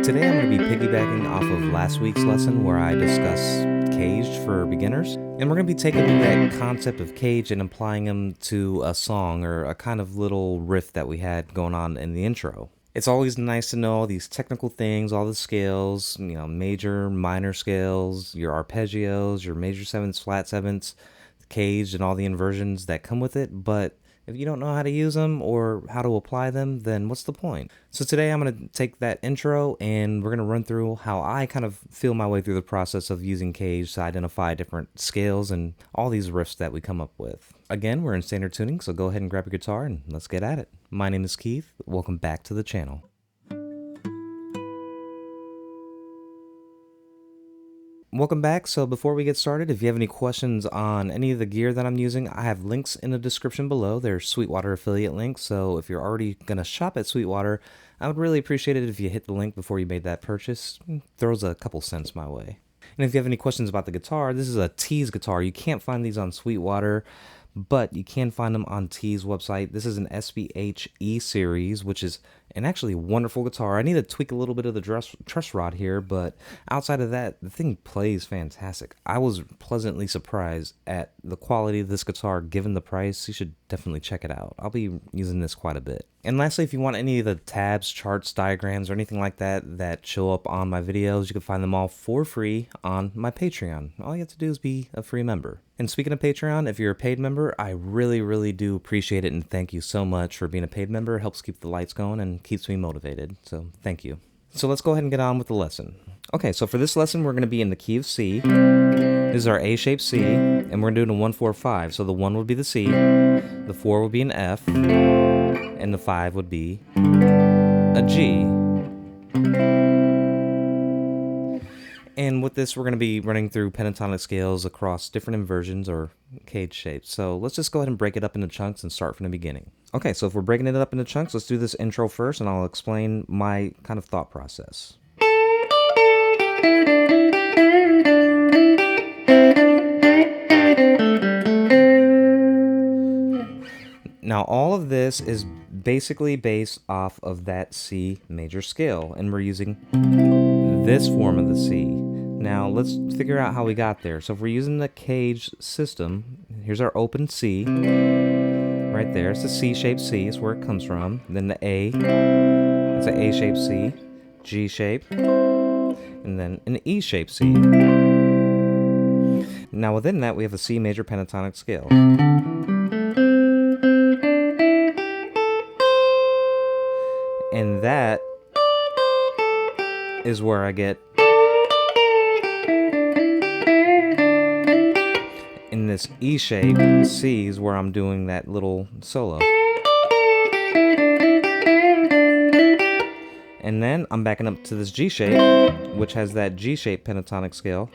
Today I'm going to be piggybacking off of last week's lesson where I discussed CAGED for beginners, and we're going to be taking that concept of CAGED and applying them to a song or a kind of little riff that we had going on in the intro. It's always nice to know all these technical things, all the scales, major, minor scales, your arpeggios, your major sevenths, flat sevenths, CAGED, and all the inversions that come with it, but if you don't know how to use them or how to apply them, then what's the point? So today I'm going to take that intro and we're going to run through how I kind of feel my way through the process of using CAGED to identify different scales and all these riffs that we come up with. Again, we're in standard tuning, so go ahead and grab your guitar and let's get at it. My name is Keith. Welcome back to the channel. Welcome back. So before we get started, if you have any questions on any of the gear that I'm using, I have links in the description below. They're Sweetwater affiliate links. So if you're already going to shop at Sweetwater, I would really appreciate it if you hit the link before you made that purchase. It throws a couple cents my way. And if you have any questions about the guitar, this is a Tees guitar. You can't find these on Sweetwater, but you can find them on Tees website. This is an SBH E series, which is an actually wonderful guitar. I need to tweak a little bit of the truss rod here, but outside of that, the thing plays fantastic. I was pleasantly surprised at the quality of this guitar given the price. You should definitely check it out. I'll be using this quite a bit. And lastly, if you want any of the tabs, charts, diagrams, or anything like that that show up on my videos, you can find them all for free on my Patreon. All you have to do is be a free member. And speaking of Patreon, if you're a paid member, I really do appreciate it and thank you so much for being a paid member. It helps keep the lights going and keeps me motivated, so thank you. So let's go ahead and get on with the lesson. Okay, so for this lesson, we're going to be in the key of C. This is our A-shaped C, and we're going to do it in 1-4-5. So the 1 would be the C, the 4 would be an F, and the 5 would be a G. And with this, we're going to be running through pentatonic scales across different inversions or CAGED shapes. So let's just go ahead and break it up into chunks and start from the beginning. Okay, so if we're breaking it up into chunks, let's do this intro first, and I'll explain my kind of thought process. Now, all of this is basically based off of that C major scale, and we're using this form of the C. Now, let's figure out how we got there. So if we're using the CAGED system, here's our open C. Right there, it's a C-shaped C, is where it comes from. Then the A, it's an A-shaped C, G-shape, and then an E-shaped C. Now within that, we have a C major pentatonic scale. And that is where I get in this E shape. C is where I'm doing that little solo. And then I'm backing up to this G shape, which has that G shape pentatonic scale.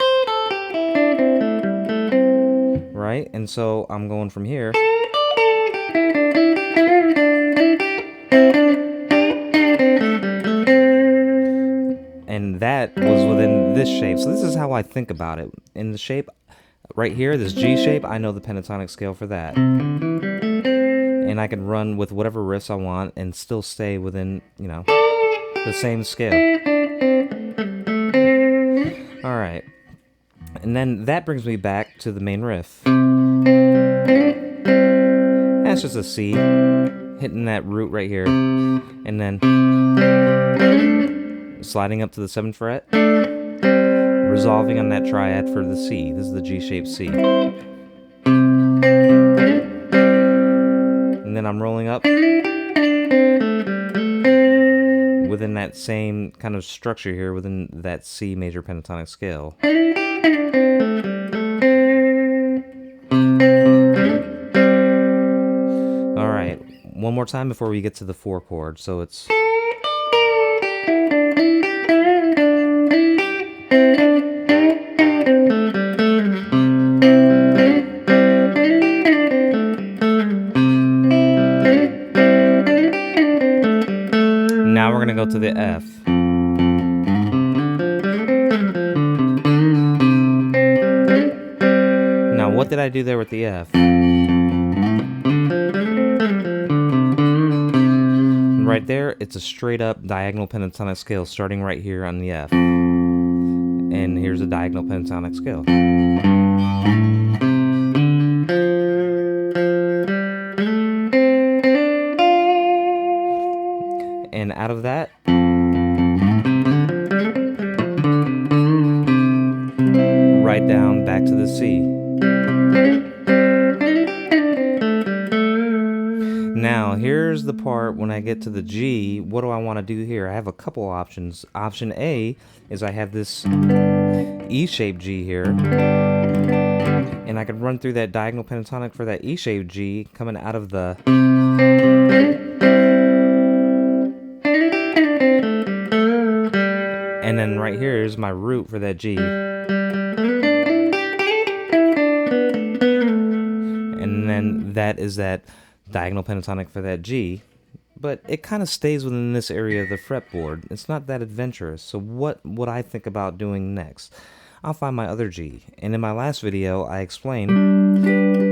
Right? And so I'm going from here. And that was within this shape. So this is how I think about it. In the shape right here, this G shape, I know the pentatonic scale for that. And I can run with whatever riffs I want and still stay within, the same scale. Alright. And then that brings me back to the main riff. That's just a C, hitting that root right here. And then sliding up to the 7th fret, resolving on that triad for the C. This is the G-shaped C. And then I'm rolling up within that same kind of structure here, within that C major pentatonic scale. Alright, one more time before we get to the 4 chord. So it's... Now we're going to go to the F. Now what did I do there with the F? right there, it's a straight up diagonal pentatonic scale starting right here on the F. And here's a diagonal pentatonic scale. And out of that, right down back to the C. Now, here's the part when I get to the G, what do I want to do here? I have a couple options. Option A is I have this E-shaped G here, and I could run through that diagonal pentatonic for that E-shaped G coming out of the... And then right here is my root for that G. And then that is that diagonal pentatonic for that G. But it kind of stays within this area of the fretboard. It's not that adventurous. So what would I think about doing next? I'll find my other G. And in my last video, I explained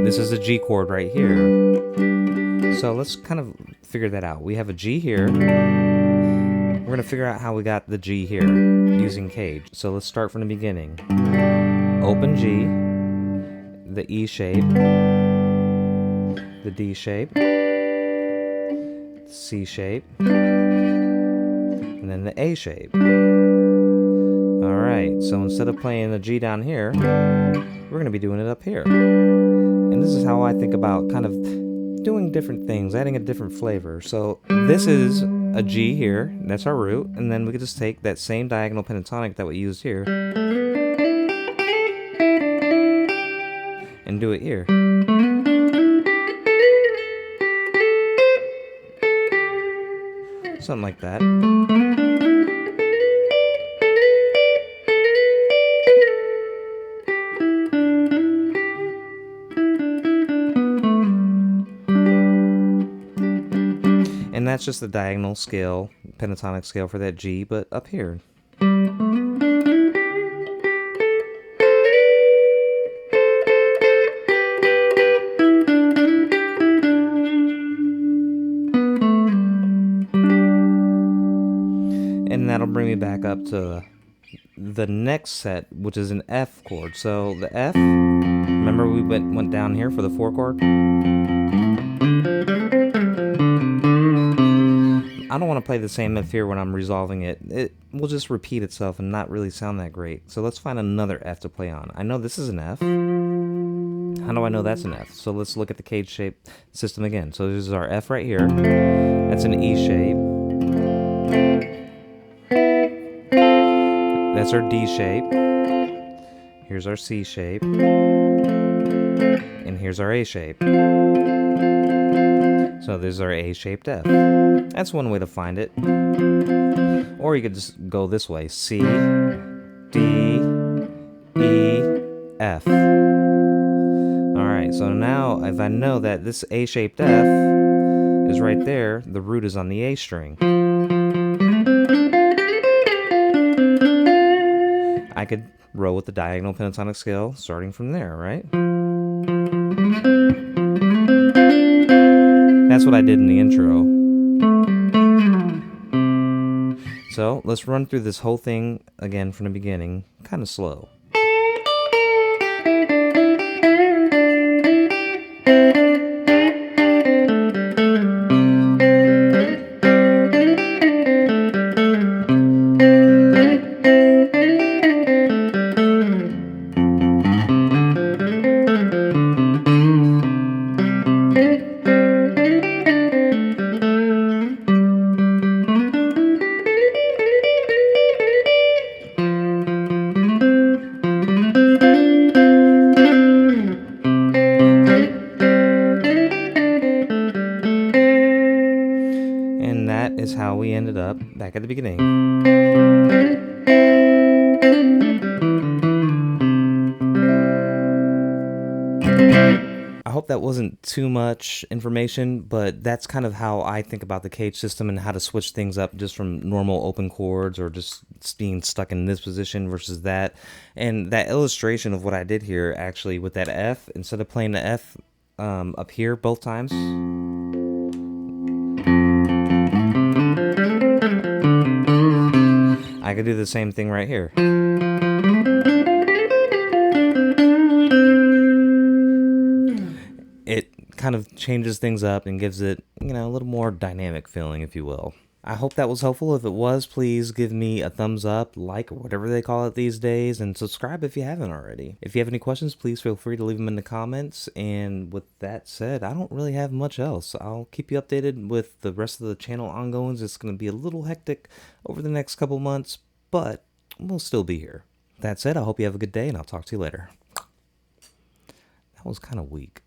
this is a G chord right here. So let's kind of figure that out. We have a G here. We're going to figure out how we got the G here using CAGED. So let's start from the beginning. Open G, the E shape, the D shape, C shape, and then the A shape. Alright, so instead of playing the G down here, we're going to be doing it up here. And this is how I think about kind of doing different things, adding a different flavor. So this is a G here, that's our root, and then we could just take that same diagonal pentatonic that we used here and do it here. Something like that. And that's just the diagonal scale, pentatonic scale for that G, but up here. And that'll bring me back up to the next set, which is an F chord. So the F, remember we went down here for the 4 chord? I don't want to play the same F here when I'm resolving it. It will just repeat itself and not really sound that great. So let's find another F to play on. I know this is an F. How do I know that's an F? So let's look at the CAGED shape system again. So this is our F right here. That's an E shape. That's our D shape. Here's our C shape. And here's our A shape. So this is our A-shaped F. That's one way to find it. Or you could just go this way. C, D, E, F. Alright, so now if I know that this A-shaped F is right there, the root is on the A string. I could roll with the diagonal pentatonic scale starting from there, right? That's what I did in the intro. So let's run through this whole thing again from the beginning, kind of slow. And that is how we ended up back at the beginning. I hope that wasn't too much information, but that's kind of how I think about the CAGED system and how to switch things up just from normal open chords or just being stuck in this position versus that. And that illustration of what I did here actually with that F, instead of playing the F up here both times, I could do the same thing right here. It kind of changes things up and gives it, you know, a little more dynamic feeling, if you will. I hope that was helpful. If it was, please give me a thumbs up, like, or whatever they call it these days, and subscribe if you haven't already. If you have any questions, please feel free to leave them in the comments. And with that said, I don't really have much else. I'll keep you updated with the rest of the channel ongoings. It's going to be a little hectic over the next couple months, but we'll still be here. That said, I hope you have a good day, and I'll talk to you later. That was kind of weak.